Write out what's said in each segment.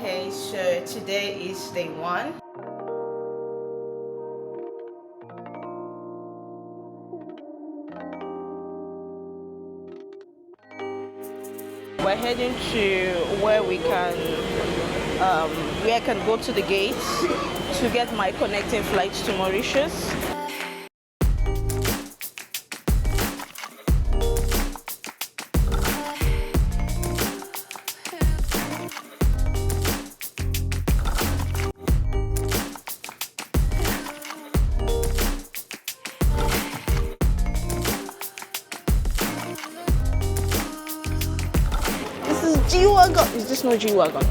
Okay, so today is day one. We're heading to where I can go to the gates to get my connecting flights to Mauritius. This is G-Wagon. Is this no G-Wagon?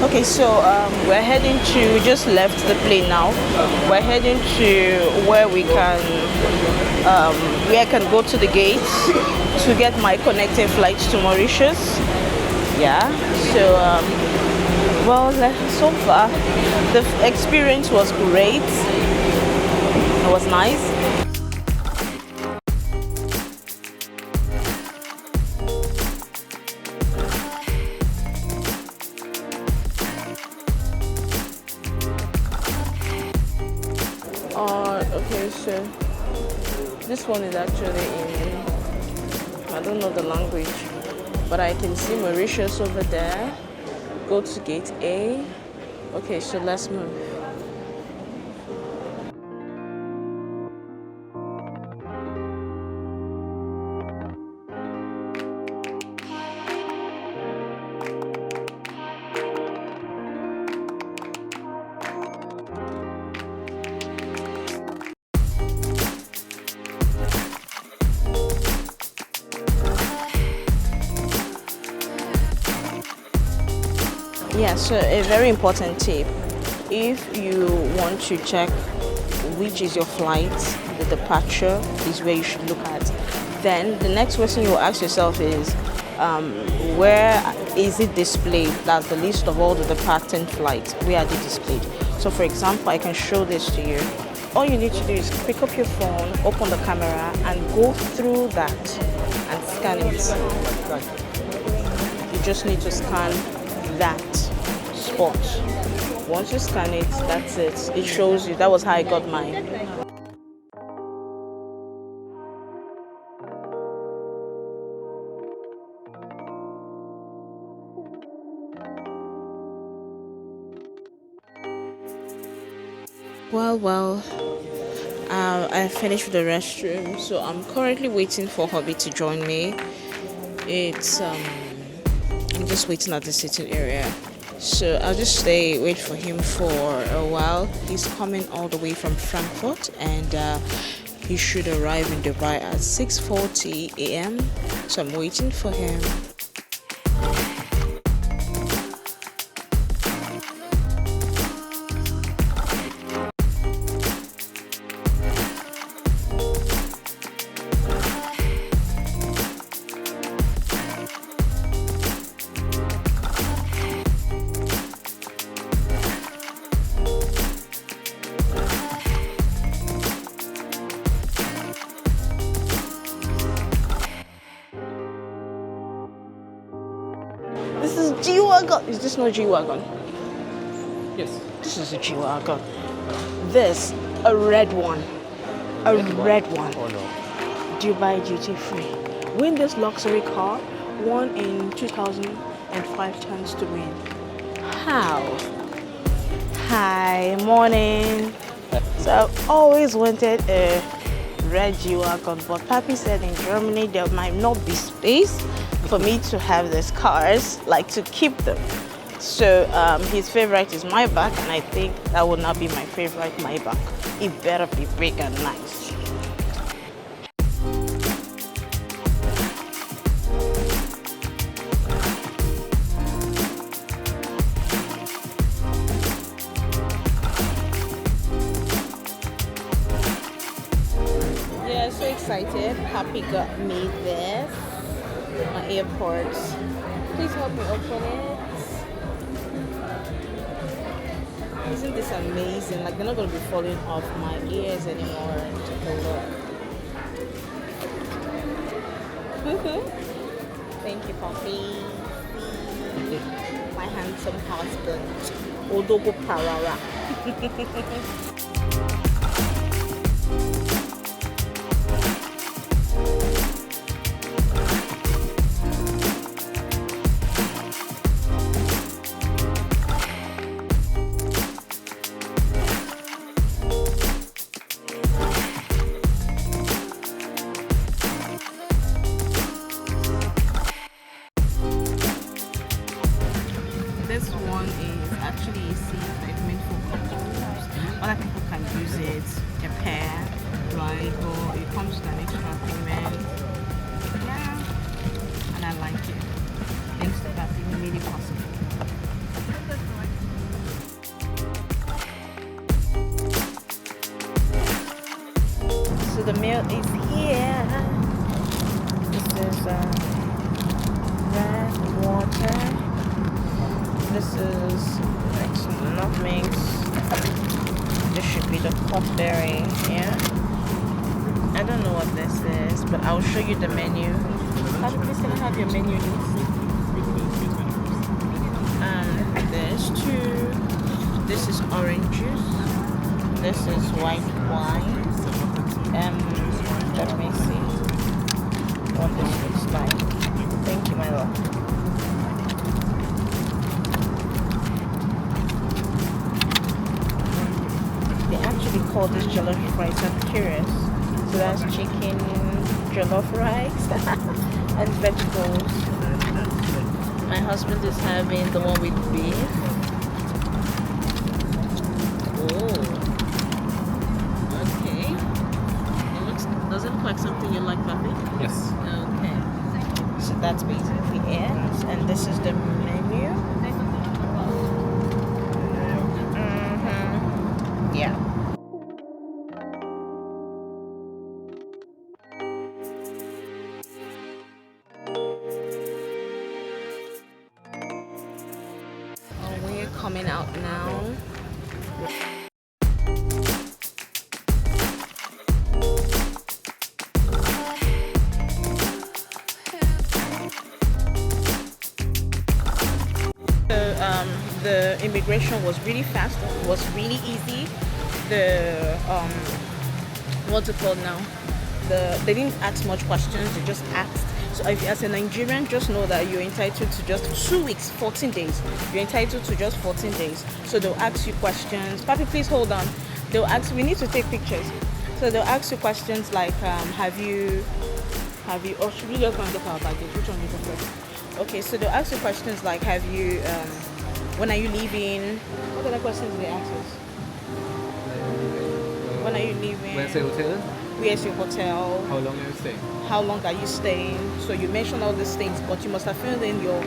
Okay, so we're heading to, we just left the plane now. We're heading to where I can go to the gates to get my connecting flights to Mauritius. Yeah, so, so far, the experience was great. It was nice. Okay, so this one is actually in, I don't know the language, but I can see Mauritius over there. Go to gate A. Okay, so let's move. Yeah, so a very important tip, if you want to check which is your flight, the departure is where you should look at. Then the next question you will ask yourself is, where is it displayed? That's the list of all the departing flights. Where are they displayed? So for example, I can show this to you. All you need to do is pick up your phone, open the camera, and go through that and scan it. You just need to scan that spot. Once you scan it, that's it. It shows you. That was how I got mine. I finished with the restroom, so I'm currently waiting for hubby to join me. I'm just waiting at the sitting area. So I'll just wait for him for a while. He's coming all the way from Frankfurt, and he should arrive in Dubai at 6:40 a.m. So I'm waiting for him. This is G-Wagon. Is this no G-Wagon? Yes. This is a G-Wagon. This, a red one. A red one. Oh no. Dubai duty free. Win this luxury car. 1 in 2005 chance to win. How? Hi, morning. So I've always wanted a red G-Wagon, but Papi said in Germany there might not be space for me to have these cars, like to keep them. So his favorite is Maybach, and I think that would not be my favorite Maybach. It better be big and nice. Yeah, so excited. Happy got me this. My airports. Please help me open it. Isn't this amazing? Like they're not gonna be falling off my ears anymore. Take a look. Thank you, Poppy. My handsome husband. Odogo Parara. This one is actually a seat that's meant for couples. Other people can use it, a pair, right? Or it comes with an extra payment. Yeah, and I like it. Thanks to that, it made it possible. So the meal is here. This is red water. This is like some nutmegs. This should be the potberry, yeah. I don't know what this is, but I'll show you the menu. Can please can I have your menu list? There's two. This is orange juice. This is white wine. Let me see what this looks like. Thank you, my love. They actually call this jollof rice. I'm curious. So that's chicken, jollof rice, and vegetables. My husband is having the one with beef. Oh, okay. Does it look like something you like, Papi? Yes. Okay. So that's basically it. And this is the menu. Yeah. We're coming out now. The immigration was really fast. It was really easy. The what's it called now? They didn't ask much questions. They just asked. So if as a Nigerian, just know that you're entitled to just 2 weeks, 14 days. You're entitled to just 14 days. So they'll ask you questions. Papi, please hold on. They'll ask. We need to take pictures. So they'll ask you questions like, have you? Or should we just go and get our baggage? Which one is the first? Okay, so they'll ask you questions like, have you? When are you leaving? What other questions do they ask us? When are you leaving? Where's the hotel? Where's your hotel? How long are you staying? How long are you staying? So you mentioned all these things, but you must have filled in your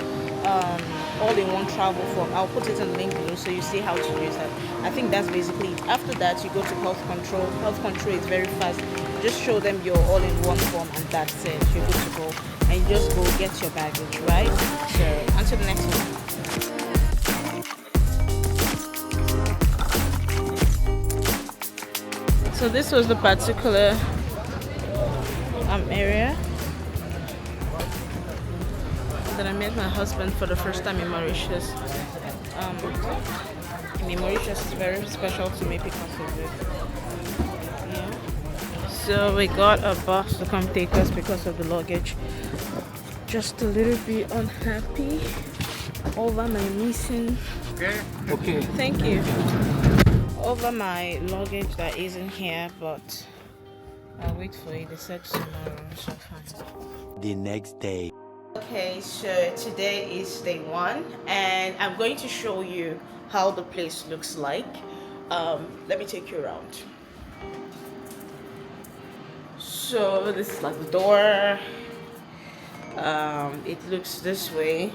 all-in-one travel form. I'll put it in the link below so you see how to use that. I think that's basically it. After that, you go to health control. Health control is very fast. Just show them your all-in-one form and that's it. You're good to go. And you just go get your baggage, right? So until the next one. So this was the particular area that I met my husband for the first time in Mauritius. Mauritius is very special to me because of it. Yeah. So we got a bus to come take us because of the luggage. Just a little bit unhappy over my missing. Okay. Thank you. Over my luggage that isn't here, but I'll wait for it. They said tomorrow, so fine. The next day. Okay, so today is day one, and I'm going to show you how the place looks like. Let me take you around. So this is like the door. It looks this way.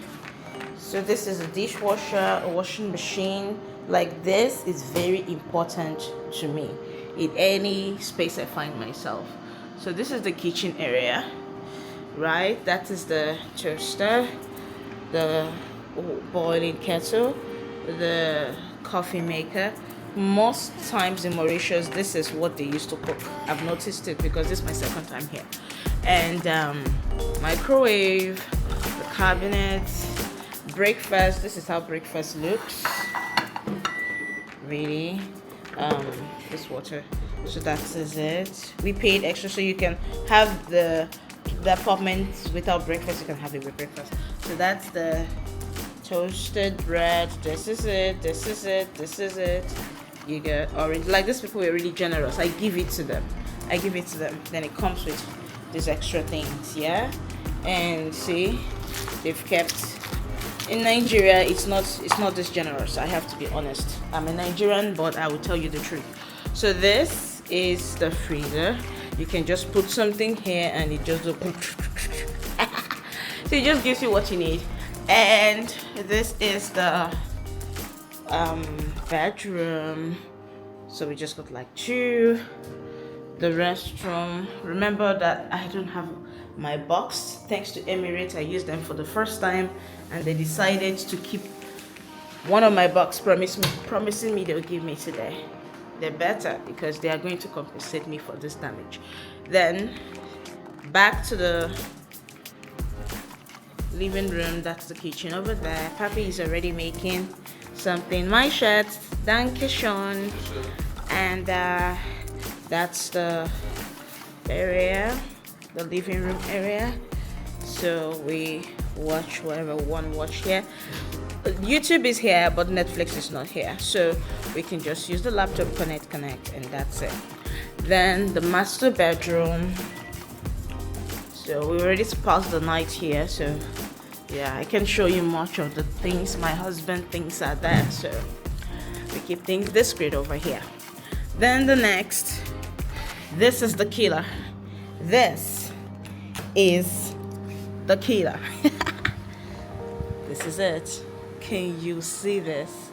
So this is a dishwasher, a washing machine. Like this is very important to me in any space I find myself. So this is the kitchen area, right? That is the toaster, the boiling kettle, the coffee maker. Most times in Mauritius, this is what they used to cook. I've noticed it because this is my second time here. And microwave, the cabinet, breakfast. This is how breakfast looks. Really, this water. So that is it. We paid extra so you can have the apartment without breakfast. You can have it with breakfast. So that's the toasted bread. This is it. This is it. This is it. You get orange. Like these people were really generous. I give it to them. I give it to them. Then it comes with these extra things. Yeah, and see, they've kept. In Nigeria, it's not this generous. I have to be honest. I'm a Nigerian, but I will tell you the truth. So this is the freezer. You can just put something here, and it just so it just gives you what you need. And this is the bedroom. So we just got like two. The restroom. Remember that I don't have my box. Thanks to Emirates, I used them for the first time, and they decided to keep one of my box, promising me they'll give me today. They're better because they are going to compensate me for this damage. Then back to the living room. That's the kitchen over there. Papi is already making something. My shirt, danke schön. And that's the area, the living room area. So we watch whatever we want to watch here. YouTube is here, but Netflix is not here. So we can just use the laptop, connect, and that's it. Then the master bedroom. So we already passed the night here. So yeah, I can show you much of the things my husband thinks are there. So we keep things discreet over here. Then the next. This is the killer. This is the killer. This is it. Can you see this?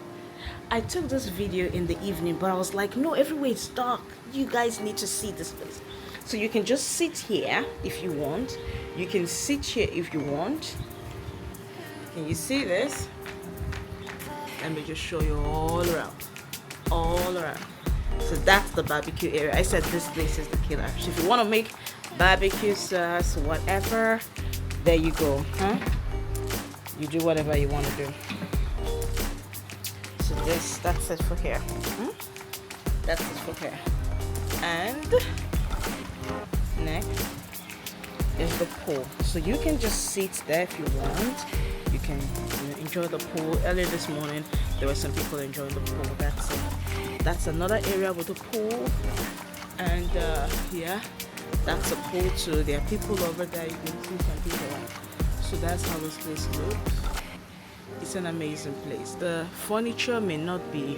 I took this video in the evening, but I was like, no, everywhere is dark. You guys need to see this place. So you can just sit here if you want. You can sit here if you want. Can you see this? Let me just show you all around. All around. So that's the barbecue area. I said this place is the killer. So if you want to make barbecue sauce, whatever, there you go. Huh? You do whatever you want to do. So that's it for here. That's it for here. And next is the pool. So you can just sit there if you want. You can enjoy the pool. Earlier this morning, there were some people enjoying the pool. That's it. That's another area with a pool. And yeah, that's a pool too. There are people over there. You can see some people. So that's how this place looks. It's an amazing place. The furniture may not be,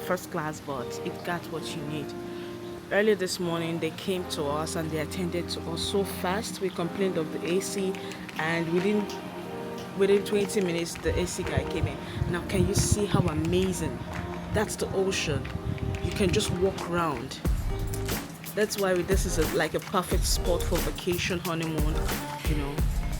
first class, but it got what you need. Earlier this morning, they came to us and they attended to us so fast. We complained of the AC, and within 20 minutes, the AC guy came in. Now, can you see how amazing? That's the ocean. You can just walk around. That's why this is like a perfect spot for vacation, honeymoon,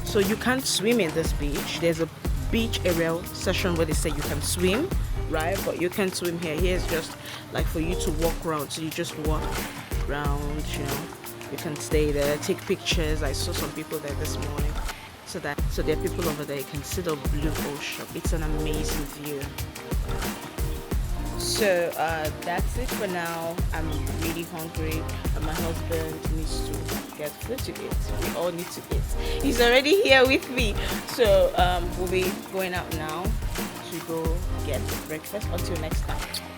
So you can't swim in this beach. There's a beach area session where they say you can swim, right? But you can't swim here. Here's just like for you to walk around. So you just walk around, You can stay there, take pictures. I saw some people there this morning. So there are people over there. You can see the blue ocean. It's an amazing view. So that's it for now. I'm really hungry, and my husband needs to get food to eat. We all need to eat. He's already here with me. So we'll be going out now to go get breakfast. Until next time.